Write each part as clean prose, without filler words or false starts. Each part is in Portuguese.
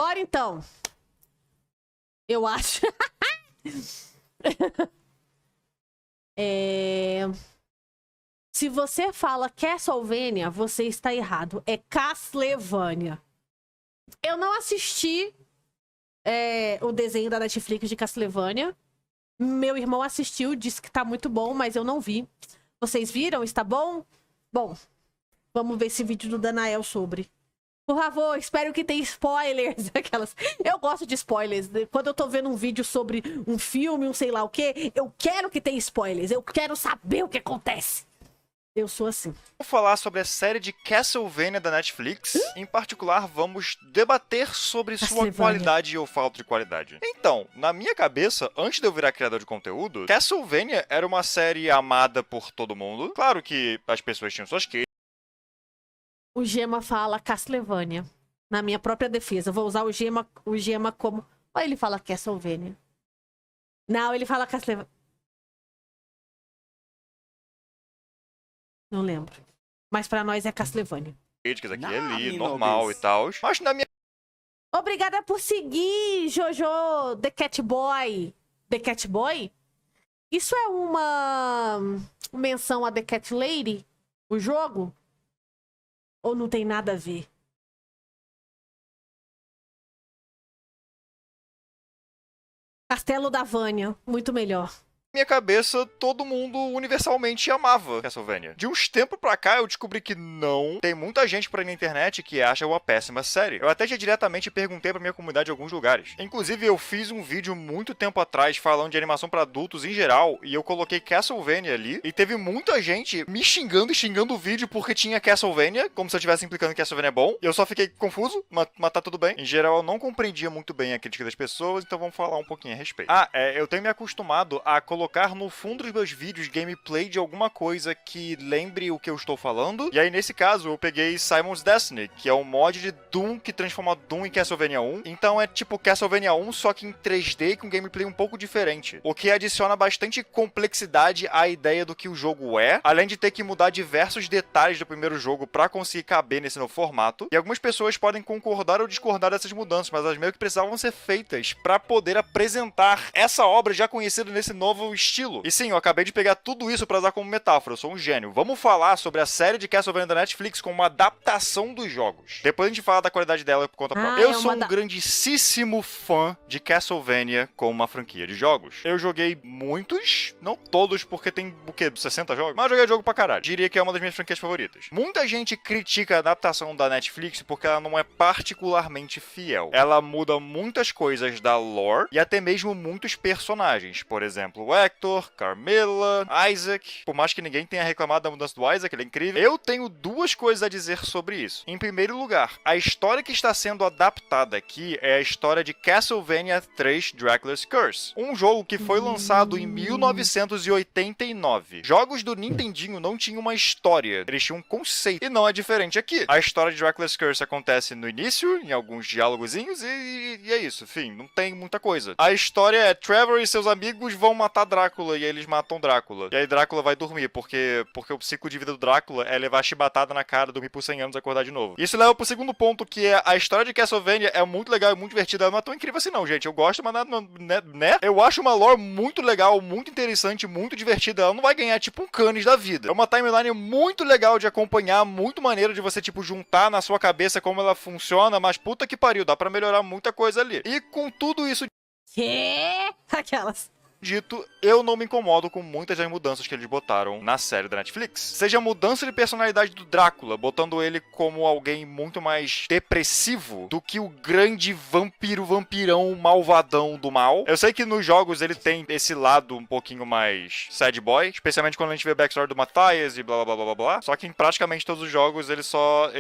Bora então. Eu acho. Se você fala Castlevania, você está errado. É Castlevania. Eu não assisti o desenho da Netflix de Castlevania. Meu irmão assistiu, disse que tá muito bom, mas eu não vi. Vocês viram? Está bom? Bom, vamos ver esse vídeo do Danael sobre. Por favor, espero que tenha spoilers. Aquelas. Eu gosto de spoilers. Quando eu tô vendo um vídeo sobre um filme, um sei lá o quê, eu quero que tenha spoilers. Eu quero saber o que acontece. Eu sou assim. Vou falar sobre a série de Castlevania da Netflix. Em particular, vamos debater sobre sua qualidade ou falta de qualidade. Então, na minha cabeça, antes de eu virar criador de conteúdo, Castlevania era uma série amada por todo mundo. Claro que as pessoas tinham suas queixas. O Gema fala Castlevania. Na minha própria defesa. Vou usar o Gema como... Ou ele fala Castlevania. Não, ele fala Castlevania. Não lembro. Mas pra nós é Castlevania. Críticas aqui e ali, normal e tal. Mas na minha... Obrigada por seguir, Jojo The Cat Boy. The Cat Boy? Isso é uma menção a The Cat Lady? O jogo? Ou não tem nada a ver? Castelo da Vânia, muito melhor. minha cabeça, todo mundo universalmente amava Castlevania. De uns tempos pra cá, eu descobri que não. Tem muita gente por aí na internet que acha uma péssima série. Eu até já diretamente perguntei pra minha comunidade em alguns lugares. Inclusive, eu fiz um vídeo muito tempo atrás falando de animação pra adultos em geral, e eu coloquei Castlevania ali, e teve muita gente me xingando e xingando o vídeo porque tinha Castlevania, como se eu estivesse implicando que Castlevania é bom. E eu só fiquei confuso, mas tá tudo bem. Em geral, eu não compreendia muito bem a crítica das pessoas, então vamos falar um pouquinho a respeito. Eu tenho me acostumado a colocar no fundo dos meus vídeos gameplay de alguma coisa que lembre o que eu estou falando. E aí, nesse caso, eu peguei Simon's Destiny, que é um mod de Doom que transforma Doom em Castlevania 1. Então é tipo Castlevania 1, só que em 3D com gameplay um pouco diferente. O que adiciona bastante complexidade à ideia do que o jogo é, além de ter que mudar diversos detalhes do primeiro jogo pra conseguir caber nesse novo formato. E algumas pessoas podem concordar ou discordar dessas mudanças, mas elas meio que precisavam ser feitas pra poder apresentar essa obra já conhecida nesse novo estilo. E sim, eu acabei de pegar tudo isso pra usar como metáfora, eu sou um gênio. Vamos falar sobre a série de Castlevania da Netflix como uma adaptação dos jogos. Depois a gente fala da qualidade dela por conta própria. Eu sou um grandíssimo fã de Castlevania como uma franquia de jogos. Eu joguei muitos, não todos, porque tem, o quê, 60 jogos? Mas eu joguei jogo pra caralho. Diria que é uma das minhas franquias favoritas. Muita gente critica a adaptação da Netflix porque ela não é particularmente fiel. Ela muda muitas coisas da lore e até mesmo muitos personagens. Por exemplo, o Hector, Carmilla, Isaac. Por mais que ninguém tenha reclamado da mudança do Isaac, ele é incrível. Eu tenho duas coisas a dizer sobre isso. Em primeiro lugar, a história que está sendo adaptada aqui é a história de Castlevania 3 Dracula's Curse, um jogo que foi lançado em 1989. Jogos do Nintendinho não tinham uma história, eles tinham um conceito. E não é diferente aqui. A história de Dracula's Curse acontece no início, em alguns diálogozinhos, e é isso. Enfim, não tem muita coisa. A história é Trevor e seus amigos vão matar Drácula, e aí eles matam Drácula. E aí Drácula vai dormir, porque o ciclo de vida do Drácula é levar chibatada na cara, dormir por 100 anos e acordar de novo. Isso leva pro segundo ponto, que é a história de Castlevania é muito legal e muito divertida. Ela não é tão incrível assim não, gente. Eu gosto, mas né? Eu acho uma lore muito legal, muito interessante, muito divertida. Ela não vai ganhar, tipo, um Canis da vida. É uma timeline muito legal de acompanhar, muito maneiro de você, tipo, juntar na sua cabeça como ela funciona, mas puta que pariu, dá pra melhorar muita coisa ali. E com tudo isso... Aquelas... dito, eu não me incomodo com muitas das mudanças que eles botaram na série da Netflix. Seja a mudança de personalidade do Drácula, botando ele como alguém muito mais depressivo do que o grande vampirão malvadão do mal. Eu sei que nos jogos ele tem esse lado um pouquinho mais sad boy, especialmente quando a gente vê a backstory do Matthias e blá blá blá blá blá. Só que em praticamente todos os jogos ele só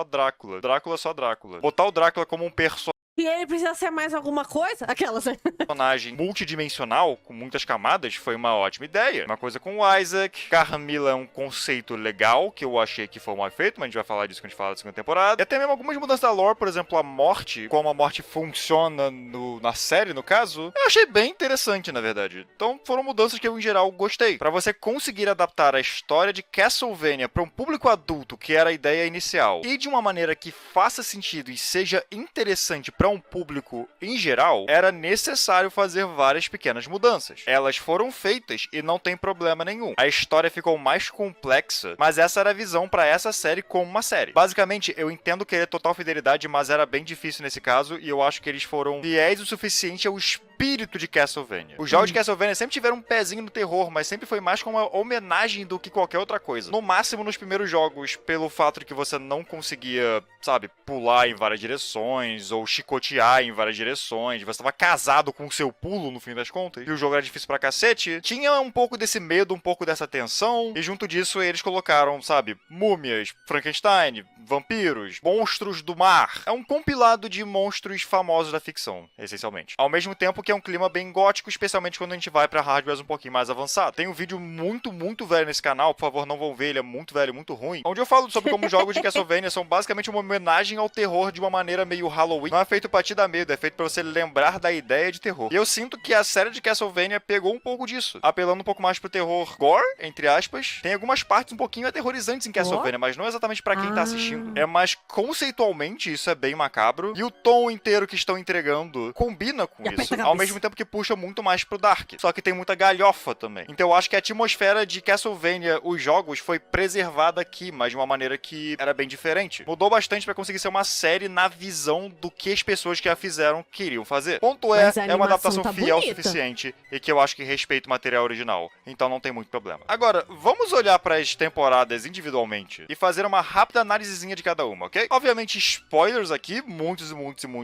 Drácula. Drácula é só Drácula. Botar o Drácula como um personagem E ele precisa ser mais alguma coisa? Aquelas. Personagem multidimensional, com muitas camadas, foi uma ótima ideia. Uma coisa com o Isaac. Carmilla é um conceito legal, que eu achei que foi mal feito, mas a gente vai falar disso quando a gente falar da segunda temporada. E até mesmo algumas mudanças da lore, por exemplo, a morte, como a morte funciona na série, no caso, eu achei bem interessante, na verdade. Então foram mudanças que eu, em geral, gostei. Pra você conseguir adaptar a história de Castlevania pra um público adulto, que era a ideia inicial, e de uma maneira que faça sentido e seja interessante para um público em geral, era necessário fazer várias pequenas mudanças. Elas foram feitas e não tem problema nenhum. A história ficou mais complexa, mas essa era a visão para essa série como uma série. Basicamente, eu entendo querer total fidelidade, mas era bem difícil nesse caso, e eu acho que eles foram fiéis o suficiente ao espírito de Castlevania. Os jogos de Castlevania sempre tiveram um pezinho no terror, mas sempre foi mais como uma homenagem do que qualquer outra coisa. No máximo, nos primeiros jogos, pelo fato de que você não conseguia, sabe, pular em várias direções, ou chicotear em várias direções, você estava casado com o seu pulo, no fim das contas, e o jogo era difícil pra cacete, tinha um pouco desse medo, um pouco dessa tensão, e junto disso eles colocaram, sabe, múmias, Frankenstein, vampiros, monstros do mar. É um compilado de monstros famosos da ficção, essencialmente. Ao mesmo tempo que é um clima bem gótico, especialmente quando a gente vai pra hardwares um pouquinho mais avançado. Tem um vídeo muito velho nesse canal, por favor, não vão ver, ele é muito velho, muito ruim, onde eu falo sobre como os jogos de Castlevania são basicamente uma homenagem ao terror de uma maneira meio Halloween. Não é feito pra te dar medo, é feito pra você lembrar da ideia de terror. E eu sinto que a série de Castlevania pegou um pouco disso, apelando um pouco mais pro terror gore, entre aspas. Tem algumas partes um pouquinho aterrorizantes em Castlevania, mas não exatamente pra quem tá assistindo. É mais conceitualmente, isso é bem macabro, e o tom inteiro que estão entregando combina com isso, ao mesmo tempo que puxa muito mais pro dark. Só que tem muita galhofa também. Então eu acho que a atmosfera de Castlevania, os jogos, foi preservada aqui, mas de uma maneira que era bem diferente. Mudou bastante pra conseguir ser uma série na visão do que as pessoas que a fizeram queriam fazer. Ponto é uma adaptação tá fiel o bonita. suficiente e que eu acho que respeita o material original. Então não tem muito problema. Agora, vamos olhar para as temporadas individualmente e fazer uma rápida análisezinha de cada uma, ok? Obviamente, spoilers aqui, muitos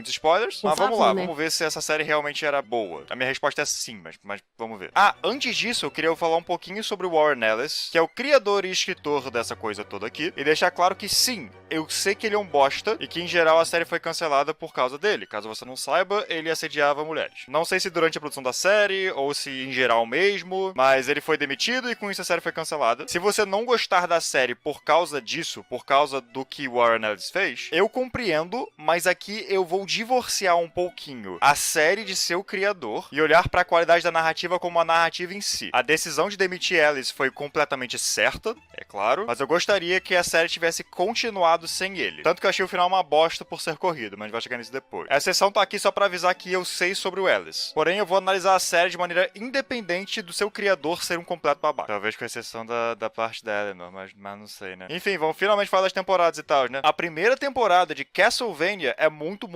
spoilers. Mas vamos lá, vamos ver se essa série realmente era boa. A minha resposta é sim, mas vamos ver. Antes disso, eu queria falar um pouquinho sobre o Warren Ellis, que é o criador e escritor dessa coisa toda aqui, e deixar claro que sim, eu sei que ele é um bosta e que em geral a série foi cancelada por causa dele. Caso você não saiba, ele assediava mulheres. Não sei se durante a produção da série ou se em geral mesmo, mas ele foi demitido e com isso a série foi cancelada. Se você não gostar da série por causa disso, por causa do que o Warren Ellis fez, eu compreendo, mas aqui eu vou divorciar um pouquinho a série de seu criador e olhar pra qualidade da narrativa como a narrativa em si. A decisão de demitir Ellis foi completamente certa, é claro, mas eu gostaria que a série tivesse continuado sem ele. Tanto que eu achei o final uma bosta por ser corrido, mas a gente vai chegar nisso depois. A exceção tá aqui só pra avisar que eu sei sobre o Ellis. Porém, eu vou analisar a série de maneira independente do seu criador ser um completo babaca. Talvez com exceção da parte da Eleanor, mas não sei, né? Enfim, vamos finalmente falar das temporadas e tal, né? A primeira temporada de Castlevania é muito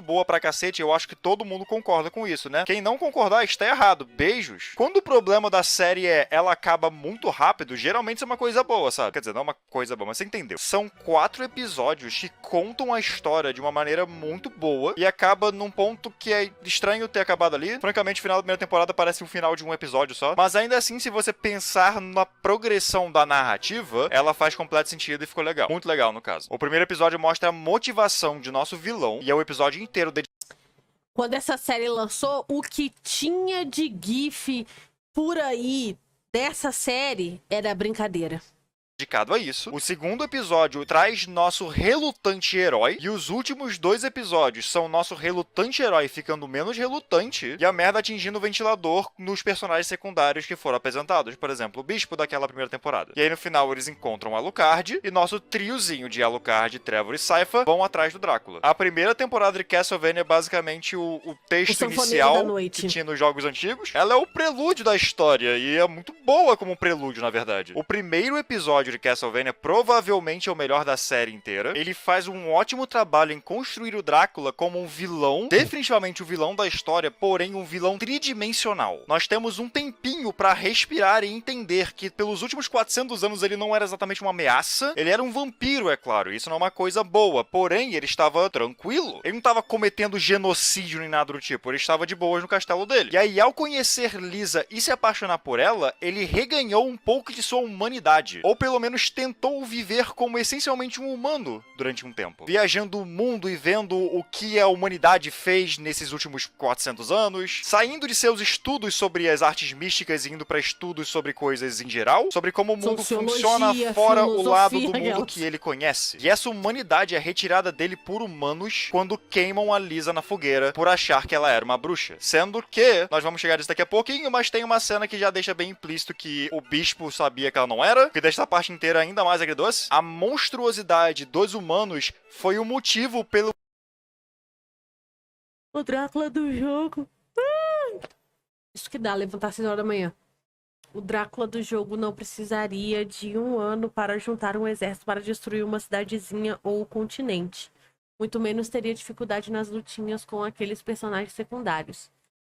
boa pra cacete. Eu acho que todo mundo concorda com isso, né? Quem não concordar está errado. Beijos. Quando o problema da série é ela acaba muito rápido, geralmente isso é uma coisa boa, sabe? Quer dizer, não é uma coisa boa, mas você entendeu. São 4 episódios que contam a história de uma maneira muito boa e acaba num ponto que é estranho ter acabado ali. Francamente, o final da primeira temporada parece um final de um episódio só. Mas ainda assim, se você pensar na progressão da narrativa, ela faz completo sentido e ficou legal. Muito legal, no caso. O primeiro episódio mostra a motivação de nosso vilão e é o episódio inteiro Quando essa série lançou, o que tinha de GIF por aí dessa série era brincadeira. dedicado a isso. O segundo episódio traz nosso relutante herói e os últimos 2 episódios são nosso relutante herói ficando menos relutante e a merda atingindo o ventilador nos personagens secundários que foram apresentados, por exemplo, o Bispo daquela primeira temporada. E aí no final eles encontram Alucard e nosso triozinho de Alucard, Trevor e Sypha vão atrás do Drácula. A primeira temporada de Castlevania é basicamente o texto inicial que tinha nos jogos antigos. Ela é o prelúdio da história e é muito boa como um prelúdio, na verdade. O primeiro episódio de Castlevania provavelmente é o melhor da série inteira. Ele faz um ótimo trabalho em construir o Drácula como um vilão, definitivamente o vilão da história, porém um vilão tridimensional. Nós temos um tempinho pra respirar e entender que pelos últimos 400 anos ele não era exatamente uma ameaça, ele era um vampiro, é claro, isso não é uma coisa boa, porém ele estava tranquilo, ele não estava cometendo genocídio nem nada do tipo, ele estava de boas no castelo dele. E aí, ao conhecer Lisa e se apaixonar por ela, ele reganhou um pouco de sua humanidade, ou pelo pelo menos tentou viver como essencialmente um humano durante um tempo. Viajando o mundo e vendo o que a humanidade fez nesses últimos 400 anos, saindo de seus estudos sobre as artes místicas e indo para estudos sobre coisas em geral, sobre como o mundo funciona fora o lado do mundo que ele conhece. E essa humanidade é retirada dele por humanos quando queimam a Lisa na fogueira por achar que ela era uma bruxa. Sendo que, nós vamos chegar nisso daqui a pouquinho, mas tem uma cena que já deixa bem implícito que o bispo sabia que ela não era, que deixa essa parte inteira ainda mais agridoce. A monstruosidade dos humanos foi o motivo pelo... O Drácula do jogo. Isso que dá, levantar às 6 horas da manhã. O Drácula do jogo não precisaria de 1 ano para juntar um exército para destruir uma cidadezinha ou o continente. Muito menos teria dificuldade nas lutinhas com aqueles personagens secundários.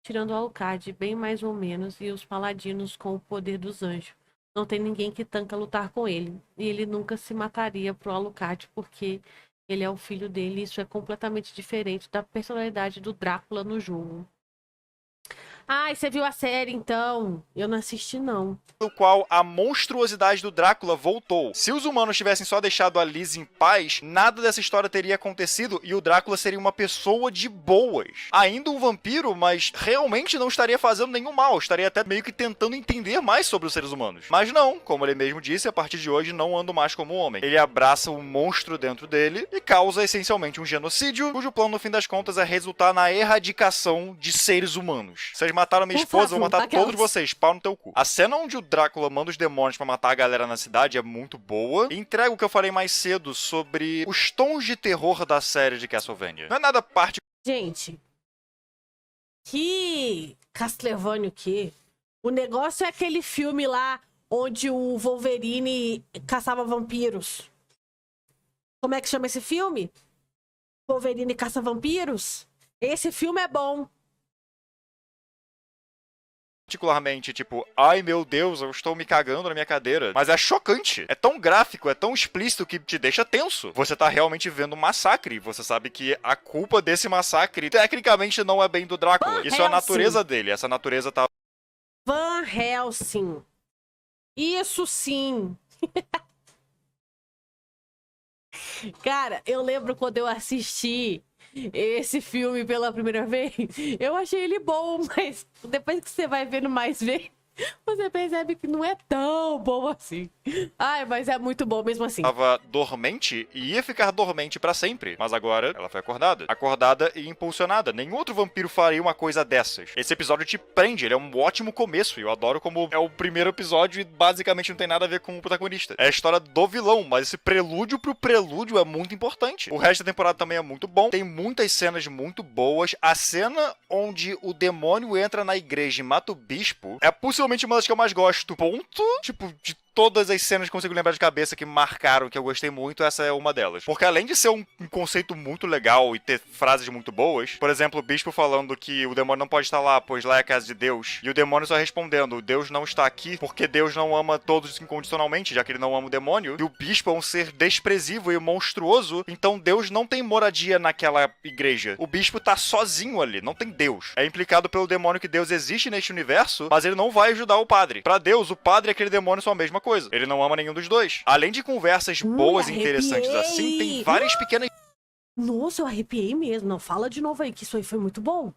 Tirando o Alucard, bem mais ou menos, e os paladinos com o poder dos anjos. Não tem ninguém que tanca lutar com ele. E ele nunca se mataria pro Alucard, porque ele é o filho dele. E isso é completamente diferente da personalidade do Drácula no jogo. Ai, você viu a série, então? Eu não assisti, não. No qual a monstruosidade do Drácula voltou. Se os humanos tivessem só deixado a Liz em paz, nada dessa história teria acontecido e o Drácula seria uma pessoa de boas. Ainda um vampiro, mas realmente não estaria fazendo nenhum mal. Estaria até meio que tentando entender mais sobre os seres humanos. Mas não, como ele mesmo disse, a partir de hoje não ando mais como homem. Ele abraça um monstro dentro dele e causa essencialmente um genocídio, cujo plano, no fim das contas, é resultar na erradicação de seres humanos. Vocês mataram minha esposa, vou matar todos vocês, pau no teu cu. A cena onde o Drácula manda os demônios pra matar a galera na cidade é muito boa. E entrega o que eu falei mais cedo sobre os tons de terror da série de Castlevania. Não é nada parte... Gente, que Castlevania o quê? O negócio é aquele filme lá onde o Wolverine caçava vampiros. Como é que chama esse filme? Wolverine caça vampiros? Esse filme é bom. Particularmente, tipo, ai meu Deus, eu estou me cagando na minha cadeira. Mas é chocante. É tão gráfico, é tão explícito que te deixa tenso. Você tá realmente vendo um massacre. Você sabe que a culpa desse massacre tecnicamente não é bem do Drácula. Isso é a natureza dele. Essa natureza tá... Van Helsing. Isso sim. Cara, eu lembro quando eu assisti esse filme pela primeira vez, eu achei ele bom, mas depois que você vai vendo mais vezes, você percebe que não é tão bom assim. Ai, mas é muito bom mesmo assim. Tava dormente e ia ficar dormente pra sempre. Mas agora ela foi acordada. Acordada e impulsionada. Nenhum outro vampiro faria uma coisa dessas. Esse episódio te prende, ele é um ótimo começo. E eu adoro como é o primeiro episódio e basicamente não tem nada a ver com o protagonista. É a história do vilão, mas esse prelúdio pro prelúdio é muito importante. O resto da temporada também é muito bom. Tem muitas cenas muito boas. A cena onde o demônio entra na igreja e mata o bispo é possivelmente uma das que eu mais gosto. Ponto. Tipo, de todas as cenas que consigo lembrar de cabeça que marcaram, que eu gostei muito, essa é uma delas. Porque além de ser um conceito muito legal e ter frases muito boas, por exemplo, o bispo falando que o demônio não pode estar lá, pois lá é a casa de Deus, e o demônio só respondendo, Deus não está aqui porque Deus não ama todos incondicionalmente, já que ele não ama o demônio, e o bispo é um ser desprezível e monstruoso, então Deus não tem moradia naquela igreja. O bispo tá sozinho ali, não tem Deus. É implicado pelo demônio que Deus existe neste universo, mas ele não vai ajudar o padre. Pra Deus, o padre e aquele demônio são a mesma coisa. Ele não ama nenhum dos dois. Além de conversas boas e interessantes assim, tem várias pequenas... Nossa, eu arrepiei mesmo. Não, fala de novo aí, que isso aí foi muito bom.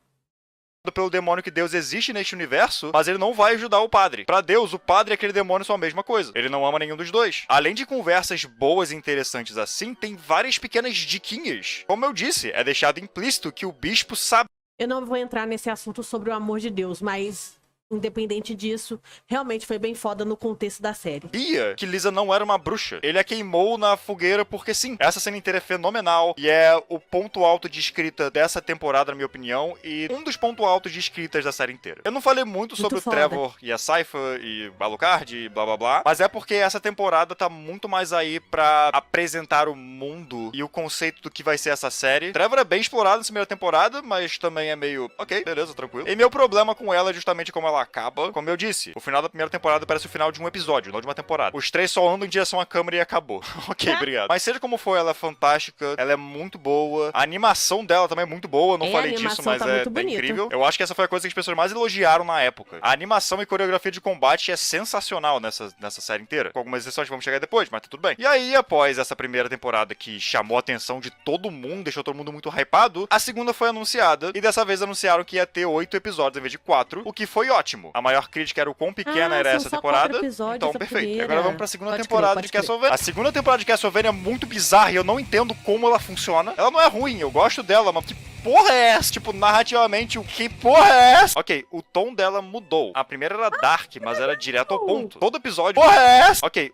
Pelo demônio que Deus existe neste universo, mas ele não vai ajudar o padre. Pra Deus, o padre e aquele demônio são a mesma coisa. Ele não ama nenhum dos dois. Além de conversas boas e interessantes assim, tem várias pequenas diquinhas. Como eu disse, é deixado implícito que o bispo sabe... Eu não vou entrar nesse assunto sobre o amor de Deus, mas... independente disso, realmente foi bem foda no contexto da série. Que Lisa não era uma bruxa. Ele a queimou na fogueira porque sim. Essa cena inteira é fenomenal e é o ponto alto de escrita dessa temporada, na minha opinião, e um dos pontos altos de escritas da série inteira. Eu não falei muito sobre o Trevor e a Sypha e o Alucard e blá blá blá, mas é porque essa temporada tá muito mais aí pra apresentar o mundo e o conceito do que vai ser essa série. Trevor é bem explorado nessa primeira temporada, mas também é meio, ok, beleza, tranquilo. E meu problema com ela é justamente como ela ela acaba, como eu disse, o final da primeira temporada parece o final de um episódio, não de uma temporada. Os três só andam em direção à câmera e acabou. Ok, obrigado. Mas seja como for, ela é fantástica, ela é muito boa, a animação dela também é muito boa, eu não falei disso, mas tá é muito bonita. incrível. Eu acho que essa foi a coisa que as pessoas mais elogiaram na época. A animação e coreografia de combate é sensacional nessa série inteira. Com algumas exceções que vamos chegar depois, mas tá tudo bem. E aí, após essa primeira temporada que chamou a atenção de todo mundo, deixou todo mundo muito hypado, a segunda foi anunciada, e dessa vez anunciaram que ia ter 8 episódios em vez de 4, o que foi ótimo. A maior crítica era o quão pequena era essa temporada. Então, perfeito. Agora vamos pra segunda temporada de Castlevania. A segunda temporada de Castlevania é muito bizarra e eu não entendo como ela funciona. Ela não é ruim, eu gosto dela, mas que porra é essa? Tipo, narrativamente, o que porra é essa? Ok, o tom dela mudou. A primeira era dark, mas era direto ao ponto. Todo episódio... Porra é essa? Ok,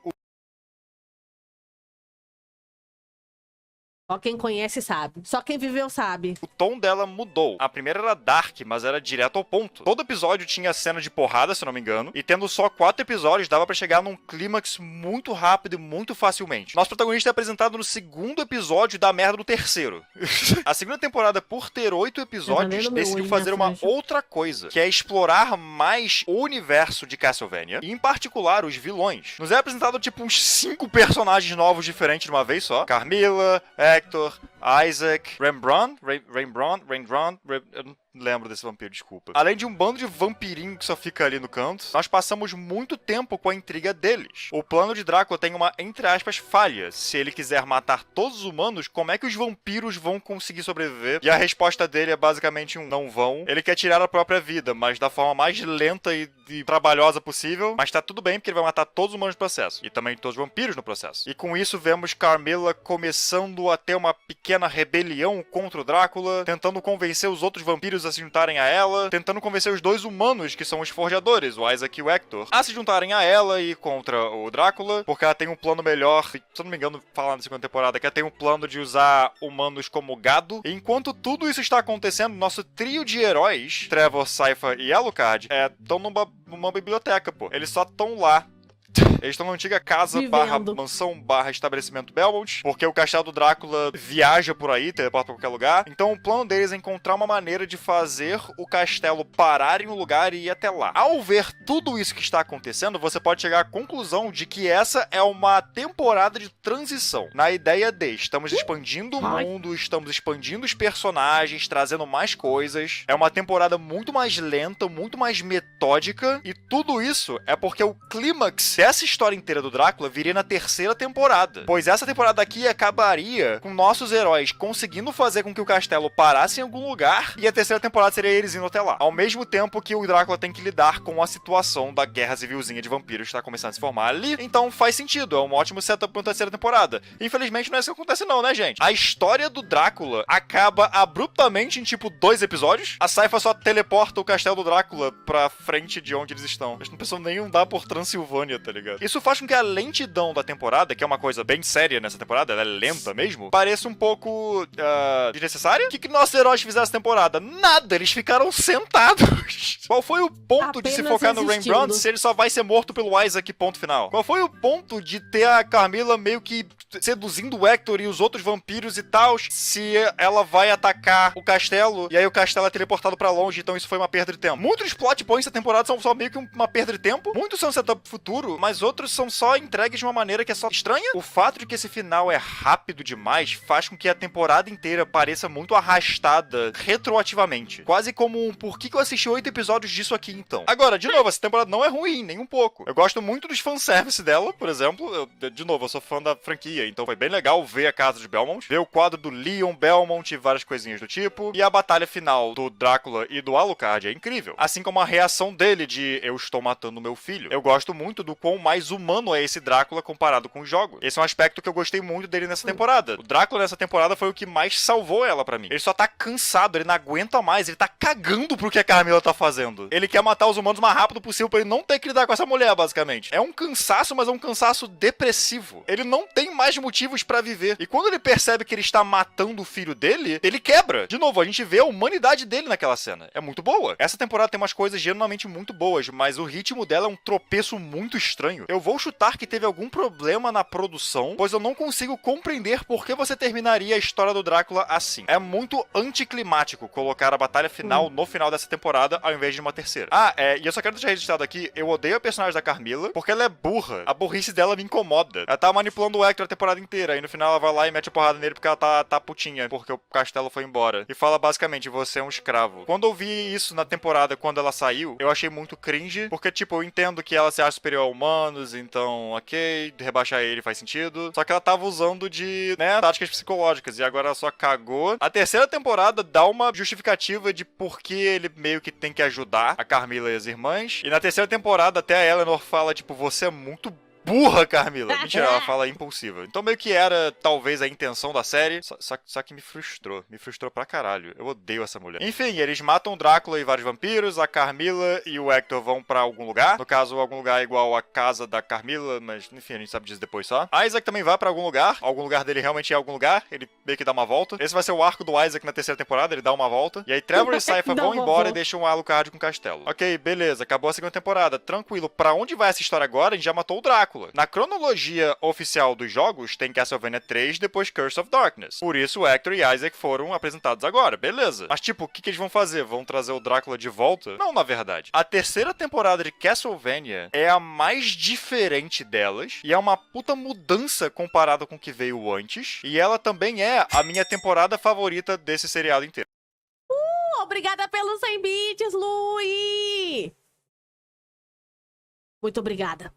Só quem conhece sabe. Só quem viveu sabe. o tom dela mudou. A primeira era dark, mas era direto ao ponto. Todo episódio tinha cena de porrada, se não me engano, e tendo só 4 episódios, dava pra chegar num clímax muito rápido e muito facilmente. Nosso protagonista é apresentado no segundo episódio da merda do terceiro. A segunda temporada, por ter 8 episódios, decidiu fazer uma outra coisa, que é explorar mais o universo de Castlevania, e em particular os vilões. Nos é apresentado tipo uns 5 personagens novos diferentes de uma vez só. Carmilla, Hector, Isaac, Rembrandt, eu não lembro desse vampiro, desculpa. Além de um bando de vampirinho que só fica ali no canto, nós passamos muito tempo com a intriga deles. O plano de Drácula tem uma, entre aspas, falha. Se ele quiser matar todos os humanos, como é que os vampiros vão conseguir sobreviver? E a resposta dele é basicamente um não vão. Ele quer tirar a própria vida, mas da forma mais lenta e trabalhosa possível. Mas tá tudo bem, porque ele vai matar todos os humanos no processo. E também todos os vampiros no processo. E com isso vemos Carmilla começando a ter uma pequena rebelião contra o Drácula, tentando convencer os outros vampiros a se juntarem a ela, tentando convencer os dois humanos, que são os forjadores, o Isaac e o Hector, a se juntarem a ela e contra o Drácula, porque ela tem um plano melhor, se eu não me engano, falando na segunda temporada, que ela tem um plano de usar humanos como gado. E enquanto tudo isso está acontecendo, nosso trio de heróis, Trevor, Sypha e Alucard, estão numa biblioteca, pô. Eles só estão lá. Eles estão na antiga casa barra mansão barra estabelecimento Belmont, porque o castelo do Drácula viaja por aí, teleporta pra qualquer lugar. Então o plano deles é encontrar uma maneira de fazer o castelo parar em um lugar e ir até lá. Ao ver tudo isso que está acontecendo, você pode chegar à conclusão de que essa é uma temporada de transição. Na ideia de estamos expandindo o mundo, estamos expandindo os personagens, trazendo mais coisas. É uma temporada muito mais lenta, muito mais metódica, e tudo isso é porque o clímax, essa história inteira do Drácula, viria na terceira temporada. Pois essa temporada aqui acabaria com nossos heróis conseguindo fazer com que o castelo parasse em algum lugar, e a terceira temporada seria eles indo até lá. Ao mesmo tempo que o Drácula tem que lidar com a situação da guerra civilzinha de vampiros que está começando a se formar ali. Então faz sentido, é um ótimo setup para a terceira temporada. Infelizmente não é isso que acontece não, né, gente? A história do Drácula acaba abruptamente em tipo 2 episódios. A Sypha só teleporta o castelo do Drácula pra frente de onde eles estão. Eles não precisam nem andar por Transilvânia, tá ligado? Isso faz com que a lentidão da temporada, que é uma coisa bem séria nessa temporada, ela é lenta mesmo, pareça um pouco desnecessária. O que nossos heróis fizeram essa temporada? Nada, eles ficaram sentados. Qual foi o ponto de se focar no Rembrandt se ele só vai ser morto pelo Isaac, ponto final? Qual foi o ponto de ter a Carmilla meio que seduzindo o Hector e os outros vampiros e tal, se ela vai atacar o castelo e aí o castelo é teleportado pra longe, então isso foi uma perda de tempo? Muitos plot points da temporada são só meio que uma perda de tempo, muitos são setup pro futuro, mas outros são só entregues de uma maneira que é só estranha. O fato de que esse final é rápido demais faz com que a temporada inteira pareça muito arrastada retroativamente. Quase como um por que eu assisti 8 episódios disso aqui então? Agora, de novo, essa temporada não é ruim, nem um pouco. Eu gosto muito dos fanservice dela, por exemplo. De novo, eu sou fã da franquia, então foi bem legal ver a casa de Belmont, ver o quadro do Leon Belmont e várias coisinhas do tipo. E a batalha final do Drácula e do Alucard é incrível. Assim como a reação dele de eu estou matando meu filho. Eu gosto muito do quão mais humano é esse Drácula comparado com os jogos. Esse é um aspecto que eu gostei muito dele nessa temporada. O Drácula nessa temporada foi o que mais salvou ela pra mim. Ele só tá cansado, ele não aguenta mais, ele tá cagando pro que a Carmilla tá fazendo. Ele quer matar os humanos o mais rápido possível pra ele não ter que lidar com essa mulher, basicamente. É um cansaço, mas é um cansaço depressivo. Ele não tem mais motivos pra viver. E quando ele percebe que ele está matando o filho dele, ele quebra. De novo, a gente vê a humanidade dele naquela cena. É muito boa. Essa temporada tem umas coisas genuinamente muito boas, mas o ritmo dela é um tropeço muito estranho estranho, eu vou chutar que teve algum problema na produção, pois eu não consigo compreender por que você terminaria a história do Drácula assim. É muito anticlimático colocar a batalha final no final dessa temporada, ao invés de uma terceira. E eu só quero deixar registrado aqui, eu odeio a personagem da Carmilla, porque ela é burra. A burrice dela me incomoda. Ela tá manipulando o Hector a temporada inteira, e no final ela vai lá e mete a porrada nele porque ela tá putinha, porque o castelo foi embora. E fala basicamente, você é um escravo. Quando eu vi isso na temporada, quando ela saiu, eu achei muito cringe, porque tipo, eu entendo que ela se acha superior a humanos, então, ok, rebaixar ele faz sentido. Só que ela tava usando de, né, táticas psicológicas, e agora ela só cagou. A terceira temporada dá uma justificativa de por que ele meio que tem que ajudar a Carmilla e as irmãs. E na terceira temporada até a Eleanor fala, tipo, você é muito burra, Carmilla. Mentira, ela fala impulsiva. Então meio que era, talvez, a intenção da série, só que me frustrou. Me frustrou pra caralho. Eu odeio essa mulher. Enfim, eles matam o Drácula e vários vampiros, a Carmilla e o Hector vão pra algum lugar. No caso, algum lugar igual a casa da Carmilla, mas enfim, a gente sabe disso depois só. Isaac também vai pra algum lugar dele realmente é algum lugar, ele meio que dá uma volta. Esse vai ser o arco do Isaac na terceira temporada, ele dá uma volta. E aí Trevor e Sypha vão embora e deixam o Alucard com o castelo. Ok, beleza, acabou a segunda temporada. Tranquilo, pra onde vai essa história agora? A gente já matou o Drácula. Na cronologia oficial dos jogos, tem Castlevania 3, depois Curse of Darkness. Por isso, o Hector e Isaac foram apresentados agora, beleza. Mas tipo, o que eles vão fazer? Vão trazer o Drácula de volta? Não, na verdade. A terceira temporada de Castlevania é a mais diferente delas, e é uma puta mudança comparada com o que veio antes, e ela também é a minha temporada favorita desse seriado inteiro. Obrigada pelos 100 bits, Lui! Muito obrigada.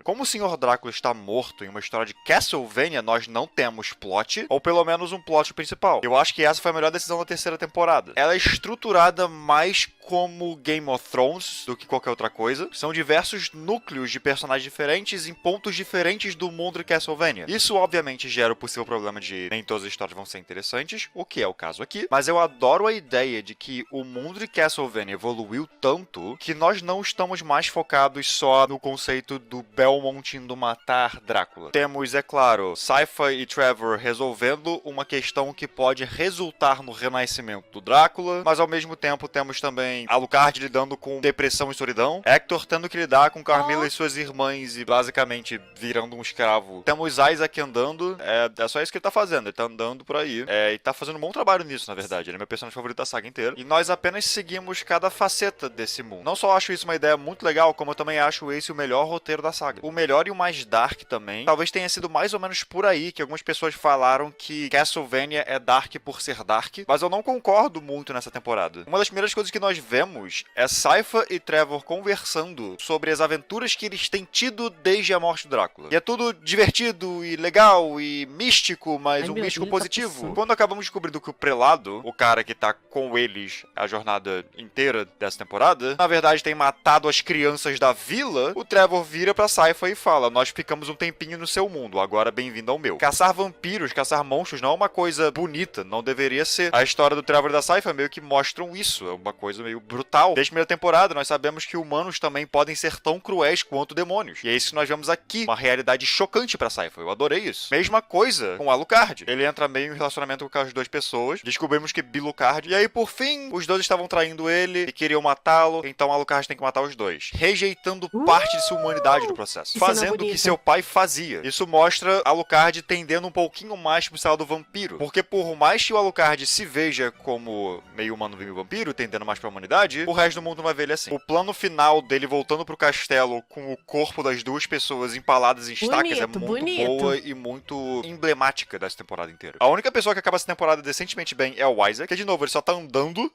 Como o Sr. Drácula está morto em uma história de Castlevania, nós não temos plot, ou pelo menos um plot principal. Eu acho que essa foi a melhor decisão da terceira temporada. Ela é estruturada mais como Game of Thrones do que qualquer outra coisa. São diversos núcleos de personagens diferentes em pontos diferentes do mundo de Castlevania. Isso, obviamente, gera o possível problema de nem todas as histórias vão ser interessantes, o que é o caso aqui. Mas eu adoro a ideia de que o mundo de Castlevania evoluiu tanto que nós não estamos mais focados só no conceito do Belmont indo matar Drácula. Temos, é claro, Sypha e Trevor resolvendo uma questão que pode resultar no renascimento do Drácula, mas ao mesmo tempo temos também Alucard lidando com depressão e solidão, Hector tendo que lidar com Carmilla e suas irmãs e basicamente virando um escravo. Temos Isaac andando, é só isso que ele tá fazendo, ele tá andando por aí, e tá fazendo um bom trabalho nisso, na verdade, ele é meu personagem favorito da saga inteira, e nós apenas seguimos cada faceta desse mundo. Não só acho isso uma ideia muito legal, como eu também acho esse o melhor roteiro da saga. O melhor e o mais dark também. Talvez tenha sido mais ou menos por aí que algumas pessoas falaram que Castlevania é dark por ser dark, mas eu não concordo muito nessa temporada. Uma das primeiras coisas que nós vemos é Sypha e Trevor conversando sobre as aventuras que eles têm tido desde a morte do Drácula. E é tudo divertido e legal e místico, mas um místico positivo. Quando acabamos descobrindo que o Prelado, o cara que tá com eles a jornada inteira dessa temporada, na verdade tem matado as crianças da vila, o Trevor vira pra Sypha e fala, nós ficamos um tempinho no seu mundo, agora bem-vindo ao meu. Caçar vampiros, caçar monstros não é uma coisa bonita, não deveria ser. A história do Trevor e da Sypha meio que mostram isso, é uma coisa meio brutal. Desde a primeira temporada, nós sabemos que humanos também podem ser tão cruéis quanto demônios. E é isso que nós vemos aqui, uma realidade chocante pra Sypha, eu adorei isso. Mesma coisa com Alucard. Ele entra meio em relacionamento com as duas pessoas, descobrimos que Bilucard, e aí por fim, os dois estavam traindo ele e queriam matá-lo, então Alucard tem que matar os dois, rejeitando parte de sua humanidade no processo, fazendo o que seu pai fazia. Isso mostra Alucard tendendo um pouquinho mais pro lado do vampiro, porque por mais que o Alucard se veja como meio humano, meio vampiro, tendendo mais pra humanidade, o resto do mundo não vai ver ele assim. O plano final dele voltando pro castelo com o corpo das duas pessoas empaladas em estacas é muito boa e muito emblemática dessa temporada inteira. A única pessoa que acaba essa temporada decentemente bem é o Isaac, que de novo, ele só tá andando,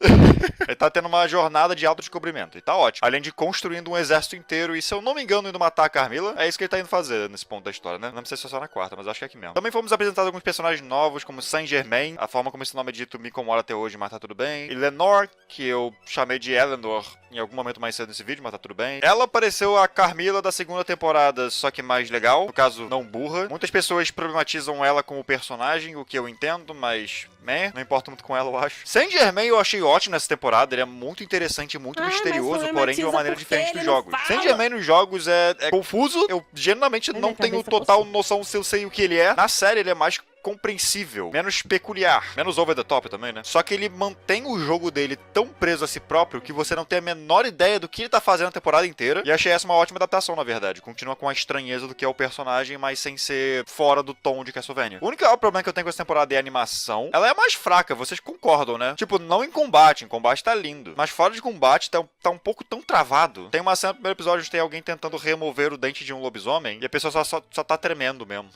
ele tá tendo uma jornada de autodescobrimento, e tá ótimo. Além de construindo um exército inteiro, e se eu não me engano, indo matar a Carmilla, é isso que ele tá indo fazer nesse ponto da história, né? Não sei se é só na quarta, mas acho que é aqui mesmo. Também fomos apresentados alguns personagens novos, como Saint-Germain, a forma como esse nome é dito me incomoda até hoje, mas tá tudo bem. E Lenore, que eu chamei de Eleanor em algum momento mais cedo nesse vídeo, mas tá tudo bem. Ela apareceu a Carmilla da segunda temporada, só que mais legal, no caso, não burra. Muitas pessoas problematizam ela como personagem, o que eu entendo, mas não importa muito com ela, eu acho. Saint-Germain eu achei ótimo nessa temporada, ele é muito interessante e muito misterioso, porém de uma maneira diferente dos jogos. Saint-Germain nos jogos é confuso, eu genuinamente não tenho total noção se eu sei o que ele é. Na série ele é mais compreensível, menos peculiar, menos over the top também, né? Só que ele mantém o jogo dele tão preso a si próprio que você não tem a menor ideia do que ele tá fazendo a temporada inteira. E achei essa uma ótima adaptação, na verdade. Continua com a estranheza do que é o personagem, mas sem ser fora do tom de Castlevania. O único problema que eu tenho com essa temporada é a animação. Ela é mais fraca, vocês concordam, né? Tipo, não em combate tá lindo. Mas fora de combate tá um pouco tão travado. Tem uma cena no primeiro episódio onde tem alguém tentando remover o dente de um lobisomem e a pessoa só tá tremendo mesmo.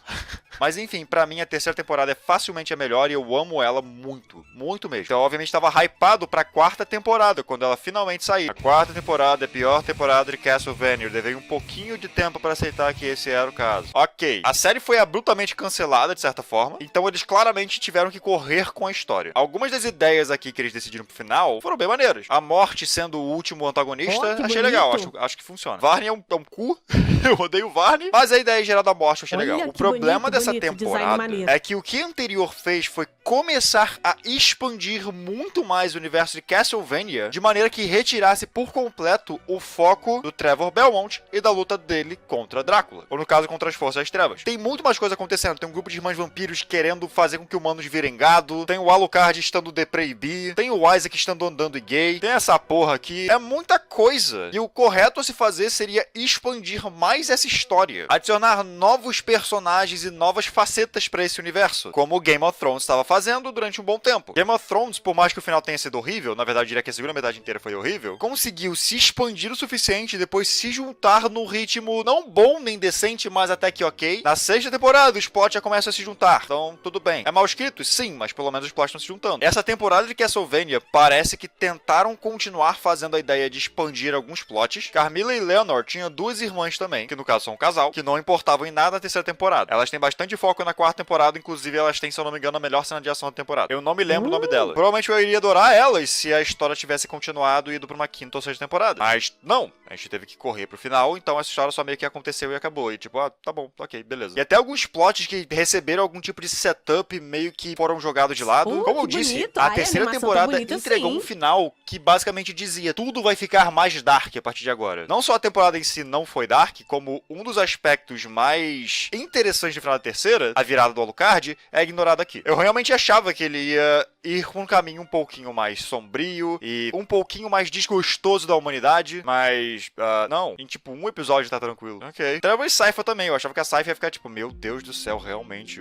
Mas enfim, pra mim a terceira temporada é facilmente a melhor e eu amo ela muito, muito mesmo. Então, obviamente, tava hypado pra quarta temporada, quando ela finalmente sair. A quarta temporada é a pior temporada de Castlevania. Eu levei um pouquinho de tempo pra aceitar que esse era o caso. Ok, a série foi abruptamente cancelada, de certa forma, então eles claramente tiveram que correr com a história. Algumas das ideias aqui que eles decidiram pro final foram bem maneiras. A morte sendo o último antagonista, achei legal, acho que funciona. Varney é um cu, eu odeio o Varney, mas a ideia geral da morte eu achei legal. O problema dessa temporada é que o que a anterior fez foi começar a expandir muito mais o universo de Castlevania, de maneira que retirasse por completo o foco do Trevor Belmont e da luta dele contra Drácula, ou no caso contra as Forças das Trevas. Tem muito mais coisa acontecendo, tem um grupo de irmãs vampiros querendo fazer com que humanos virem gado, tem o Alucard estando depre e bi, tem o Isaac estando andando e gay, tem essa porra aqui, é muita coisa, e o correto a se fazer seria expandir mais essa história, adicionar novos personagens e novas facetas pra esse universo, como o Game of Thrones estava fazendo durante um bom tempo. Game of Thrones, por mais que o final tenha sido horrível, na verdade eu diria que a segunda metade inteira foi horrível, conseguiu se expandir o suficiente e depois se juntar num ritmo não bom nem decente, mas até que ok. Na sexta temporada, os plots já começam a se juntar, então tudo bem. É mal escrito? Sim, mas pelo menos os plots estão se juntando. Essa temporada de Castlevania parece que tentaram continuar fazendo a ideia de expandir alguns plots. Carmilla e Leonor tinham duas irmãs também, que no caso são um casal, que não importavam em nada na terceira temporada. Elas têm bastante foco na quarta temporada, inclusive elas têm, se eu não me engano, a melhor cena de ação da temporada. Eu não me lembro o nome dela. Provavelmente eu iria adorar elas se a história tivesse continuado e ido pra uma quinta ou sexta temporada. Mas não, a gente teve que correr pro final, então essa história só meio que aconteceu e acabou. E tipo, tá bom, ok, beleza. E até alguns plots que receberam algum tipo de setup meio que foram jogados de lado. Como eu disse, bonito. a terceira a temporada bonita, entregou sim. um final que basicamente dizia tudo vai ficar mais dark a partir de agora. Não só a temporada em si não foi dark, como um dos aspectos mais interessantes do final da terceira, a virada do Alucard, é ignorado aqui. Eu realmente achava que ele ia ir por um caminho um pouquinho mais sombrio e um pouquinho mais desgostoso da humanidade, mas não, em tipo um episódio tá tranquilo. Ok. Trevor e Sypha também, eu achava que a Sypha ia ficar tipo, meu Deus do céu, realmente,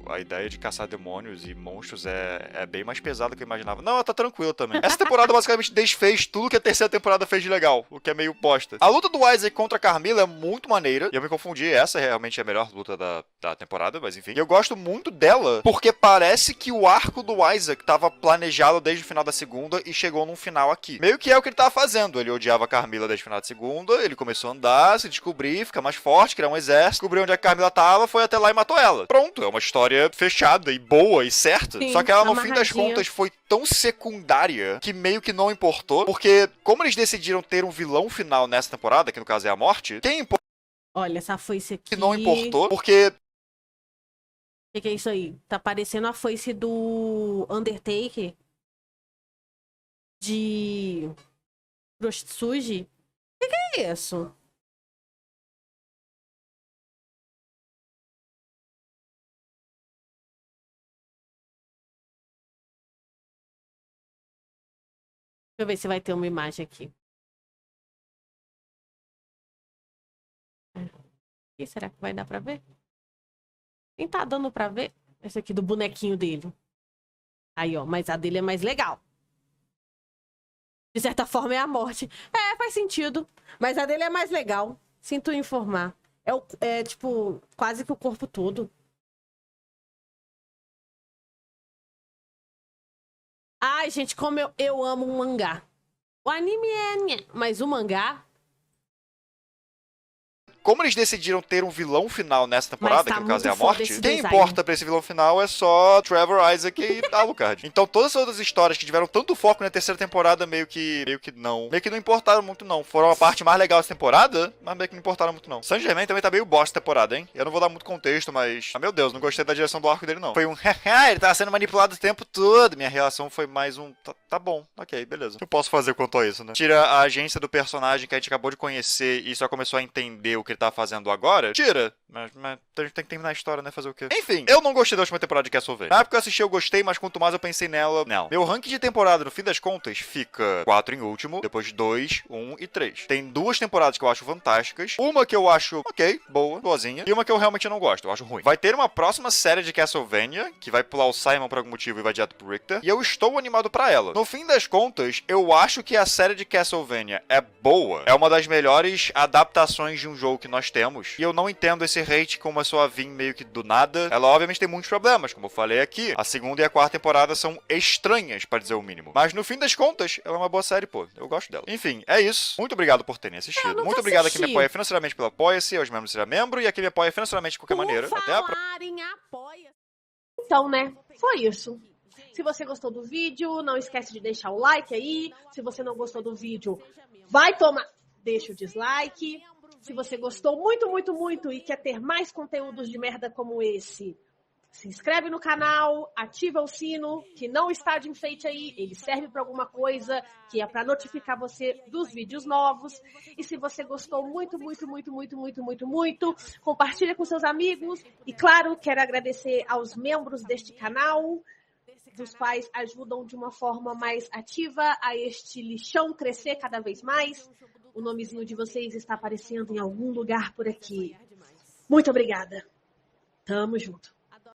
a ideia de caçar demônios e monstros é bem mais pesada do que eu imaginava. Não, ela tá tranquila também. Essa temporada basicamente desfez tudo que a terceira temporada fez de legal, o que é meio bosta. A luta do Isaac contra a Carmilla é muito maneira, e eu me confundi, essa realmente é a melhor luta da temporada, mas enfim. E eu gosto muito dela, porque parece que o arco do Isaac tava planejado desde o final da segunda e chegou num final aqui. Meio que é o que ele tava fazendo, ele odiava a Carmilla desde o final da segunda, ele começou a andar, se descobrir, ficar mais forte, criar um exército, descobriu onde a Carmilla tava, foi até lá e matou ela. Pronto, é uma história fechada e boa e certa. Sim, só que ela, no fim das amarradinha. contas, foi tão secundária que meio que não importou, porque como eles decidiram ter um vilão final nessa temporada, que no caso é a morte, quem importa Olha, essa foice aqui. que não importou, porque O que é isso aí? Tá parecendo a foice do Undertaker de Prostituge. O que é isso? Deixa eu ver se vai ter uma imagem aqui. E será que vai dar pra ver? Nem tá dando pra ver. Esse aqui do bonequinho dele. Aí, ó. Mas a dele é mais legal. De certa forma é a morte. É, faz sentido. Mas a dele é mais legal. Sinto informar. Tipo, quase que o corpo todo. Ai, gente, como eu amo um mangá. O anime é... Mas o mangá... como eles decidiram ter um vilão final nessa temporada, Mas tá que no caso é a muito foda morte, esse quem design. importa pra esse vilão final é só Trevor, Isaac e Alucard. Então todas as outras histórias que tiveram tanto foco na terceira temporada meio que não importaram muito não. Foram a parte mais legal dessa temporada, mas meio que não importaram muito não. Saint Germain também tá meio bosta a temporada, hein? Eu não vou dar muito contexto, mas... meu Deus, não gostei da direção do arco dele não. Foi um... ele tava sendo manipulado o tempo todo. Minha reação foi mais um... tá bom, ok, beleza. O que eu posso fazer quanto a isso, né? Tira a agência do personagem que a gente acabou de conhecer e só começou a entender o que ele tá fazendo agora, tira. Mas a gente tem que terminar a história, né? Fazer o quê? Enfim, eu não gostei da última temporada de Castlevania. Na época que eu assisti, eu gostei, mas quanto mais eu pensei nela, não. Meu ranking de temporada, no fim das contas, fica 4 em último, depois 2, 1 e 3. Tem 2 temporadas que eu acho fantásticas, uma que eu acho ok, boa, boazinha, e uma que eu realmente não gosto, eu acho ruim. Vai ter uma próxima série de Castlevania, que vai pular o Simon por algum motivo e vai direto pro Richter, e eu estou animado pra ela. No fim das contas, eu acho que a série de Castlevania é boa, é uma das melhores adaptações de um jogo que nós temos, e eu não entendo esse hate que começou a vir meio que do nada. Ela obviamente tem muitos problemas, como eu falei aqui. A segunda e a quarta temporada são estranhas, pra dizer o mínimo. Mas no fim das contas, ela é uma boa série, pô. Eu gosto dela. Enfim, é isso. Muito obrigado por terem assistido. Muito obrigado a quem me apoia financeiramente pelo Apoia-se, aos membros seja membro, e a quem me apoia financeiramente de qualquer maneira. Até a próxima. Então, né? Foi isso. Se você gostou do vídeo, não esquece de deixar o like aí. Se você não gostou do vídeo, vai tomar... Deixa o dislike. Se você gostou muito, muito, muito e quer ter mais conteúdos de merda como esse, se inscreve no canal, ativa o sino, que não está de enfeite aí, ele serve para alguma coisa, que é para notificar você dos vídeos novos. E se você gostou muito, muito, muito, muito, muito, muito, muito, compartilha com seus amigos. E claro, quero agradecer aos membros deste canal, dos quais ajudam de uma forma mais ativa a este lixão crescer cada vez mais. O nomezinho de vocês está aparecendo em algum lugar por aqui. Muito obrigada. Tamo junto.